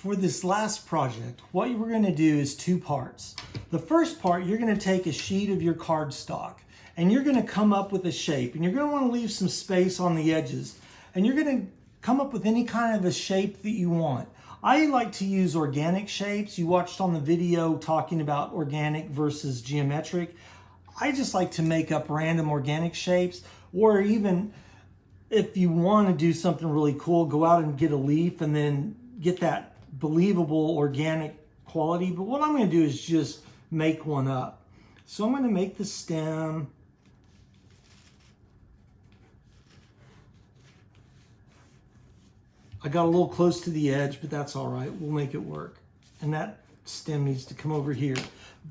For this last project, what we're going to do is two parts. The first part, you're going to take a sheet of your cardstock and you're going to come up with a shape, and you're going to want to leave some space on the edges, and you're going to come up with any kind of a shape that you want. I like to use organic shapes. You watched on the video talking about organic versus geometric. I just like to make up random organic shapes, or even if you want to do something really cool, go out and get a leaf and then get that believable organic quality. But what I'm going to do is just make one up. So I'm going to make the stem. I got a little close to the edge, but that's all right. We'll make it work. And that stem needs to come over here.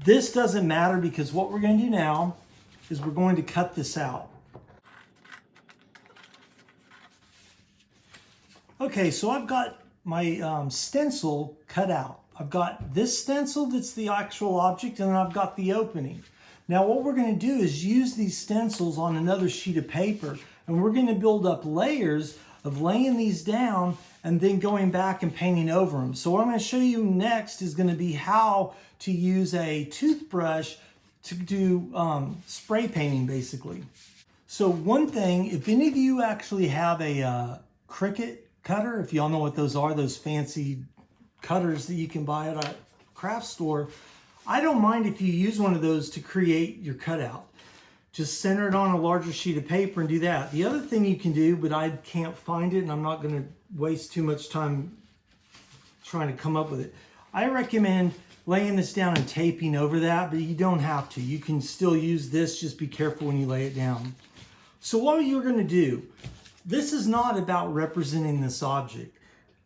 This doesn't matter because what we're going to do now is we're going to cut this out. Okay, so I've got my stencil cut out. I've got this stencil that's the actual object, and then I've got the opening. Now what we're going to do is use these stencils on another sheet of paper, and we're going to build up layers of laying these down and then going back and painting over them. So what I'm going to show you next is going to be how to use a toothbrush to do spray painting, basically. So one thing, if any of you actually have a Cricut cutter, if y'all know what those are, those fancy cutters that you can buy at a craft store, I don't mind if you use one of those to create your cutout. Just center it on a larger sheet of paper and do that. The other thing you can do, but I can't find it and I'm not going to waste too much time trying to come up with it, I recommend laying this down and taping over that, but you don't have to. You can still use this, just be careful when you lay it down. So what you're going to do, this is not about representing this object.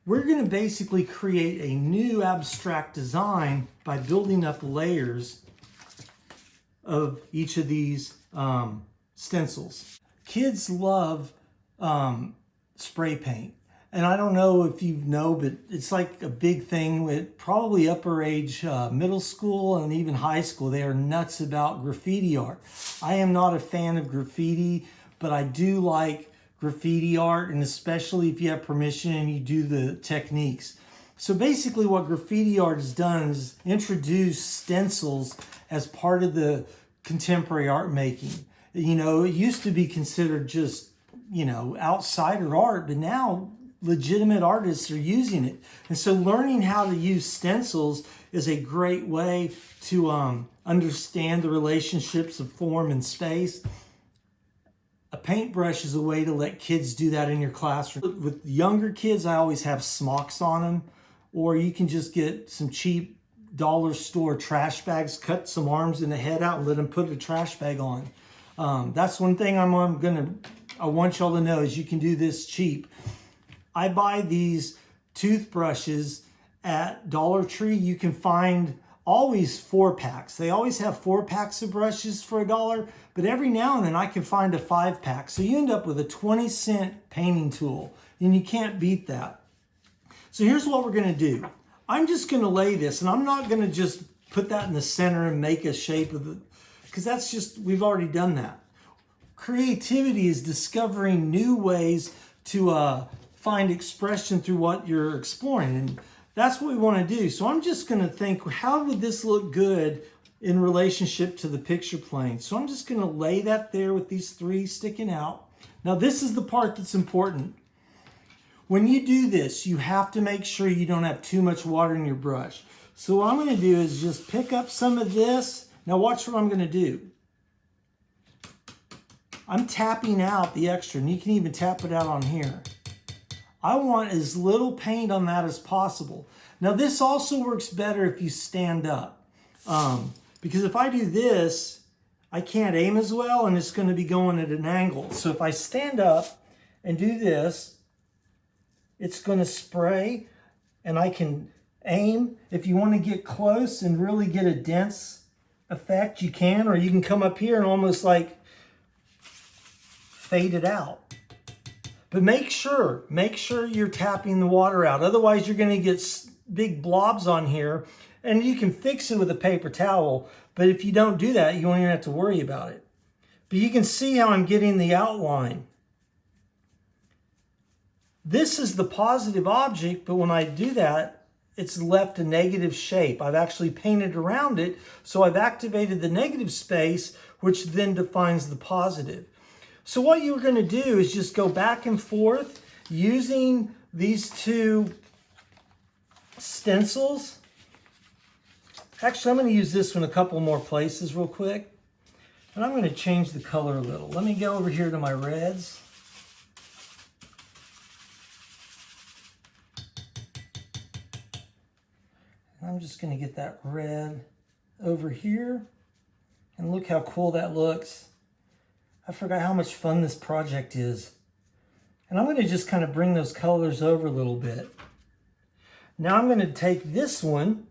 We're going to basically create a new abstract design by building up layers of each of these stencils. Kids love spray paint. And I don't know if you know, but it's like a big thing with probably upper age middle school and even high school. They are nuts about graffiti art. I am not a fan of graffiti, but I do like graffiti art, and especially if you have permission and you do the techniques. So basically what graffiti art has done is introduce stencils as part of the contemporary art making. You know, it used to be considered just, you know, outsider art, but now legitimate artists are using it. And so learning how to use stencils is a great way to understand the relationships of form and space. A paintbrush is a way to let kids do that in your classroom. With younger kids, I always have smocks on them, or you can just get some cheap dollar store trash bags, cut some arms and the head out and let them put a trash bag on. That's one thing I want y'all to know is you can do this cheap. I buy these toothbrushes at Dollar Tree. You can find always 4-packs. They always have 4 packs of brushes for $1, but every now and then I can find a 5-pack. So you end up with a 20-cent painting tool, and you can't beat that. So here's what we're going to do. I'm just going to lay this, and I'm not going to just put that in the center and make a shape of it, because that's just, we've already done that. Creativity is discovering new ways to find expression through what you're exploring, and that's what we want to do. So I'm just going to think, how would this look good in relationship to the picture plane? So I'm just going to lay that there with these 3 sticking out. Now this is the part that's important. When you do this, you have to make sure you don't have too much water in your brush. So what I'm going to do is just pick up some of this. Now watch what I'm going to do. I'm tapping out the extra, and you can even tap it out on here. I want as little paint on that as possible. Now this also works better if you stand up. Because if I do this, I can't aim as well, and it's going to be going at an angle. So if I stand up and do this, it's going to spray, and I can aim. If you want to get close and really get a dense effect, you can, or you can come up here and almost like fade it out. But make sure you're tapping the water out. Otherwise, you're going to get big blobs on here, and you can fix it with a paper towel. But if you don't do that, you won't even have to worry about it. But you can see how I'm getting the outline. This is the positive object, but when I do that, it's left a negative shape. I've actually painted around it, so I've activated the negative space, which then defines the positive. So what you're going to do is just go back and forth using these two stencils. Actually, I'm going to use this one a couple more places real quick. And I'm going to change the color a little. Let me go over here to my reds. I'm just going to get that red over here. And look how cool that looks. I forgot how much fun this project is. And I'm going to just kind of bring those colors over a little bit. Now I'm going to take this one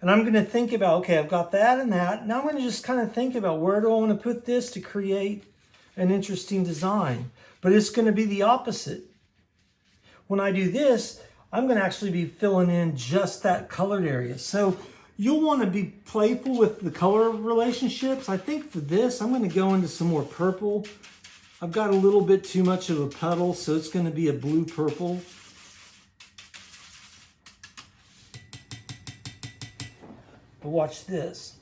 and I'm going to think about, okay, I've got that and that. Now I'm going to just kind of think about where do I want to put this to create an interesting design. But it's going to be the opposite. When I do this, I'm going to actually be filling in just that colored area. So you'll want to be playful with the color relationships. I think for this, I'm going to go into some more purple. I've got a little bit too much of a puddle, so it's going to be a blue-purple. But watch this.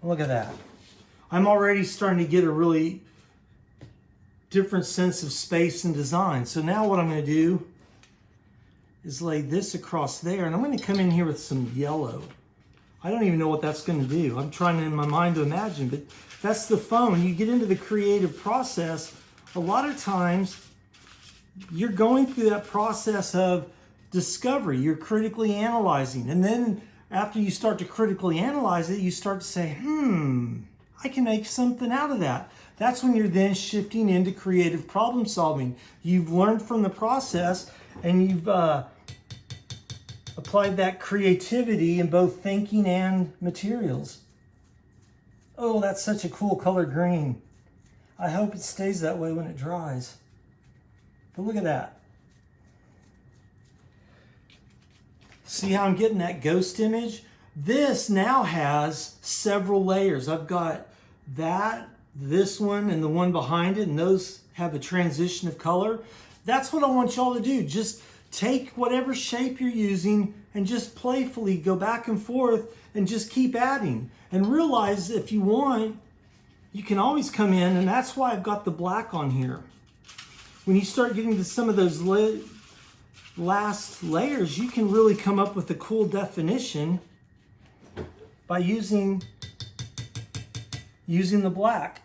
Look at that. I'm already starting to get a really different sense of space and design. So now what I'm going to do is lay this across there, and I'm going to come in here with some yellow. I don't even know what that's going to do. I'm trying in my mind to imagine, but that's the fun. When you get into the creative process, a lot of times you're going through that process of discovery. You're critically analyzing, and then after you start to critically analyze it, you start to say, I can make something out of that. That's when you're then shifting into creative problem solving. You've learned from the process and you've applied that creativity in both thinking and materials. Oh, that's such a cool color green. I hope it stays that way when it dries. But look at that. See how I'm getting that ghost image? This now has several layers. I've got that, this one, and the one behind it, and those have a transition of color. That's what I want y'all to do. Just take whatever shape you're using and just playfully go back and forth and just keep adding. And realize if you want, you can always come in, and that's why I've got the black on here. When you start getting to some of those last layers, you can really come up with a cool definition by using the black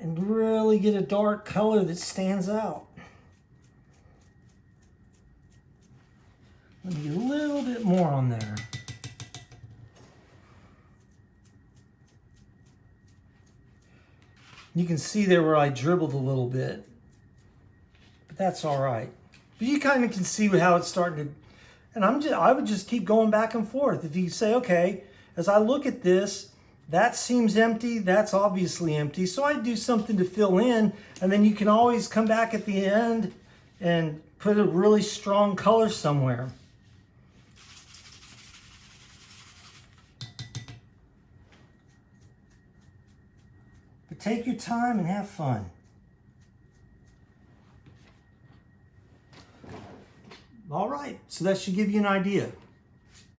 and really get a dark color that stands out. Let me get a little bit more on there. You can see there where I dribbled a little bit, but that's all right. But you kind of can see how it's starting to, and I would just keep going back and forth. If you say, okay, as I look at this, that seems empty, that's obviously empty, so I do something to fill in, and then you can always come back at the end and put a really strong color somewhere. But take your time and have fun. All right, so that should give you an idea.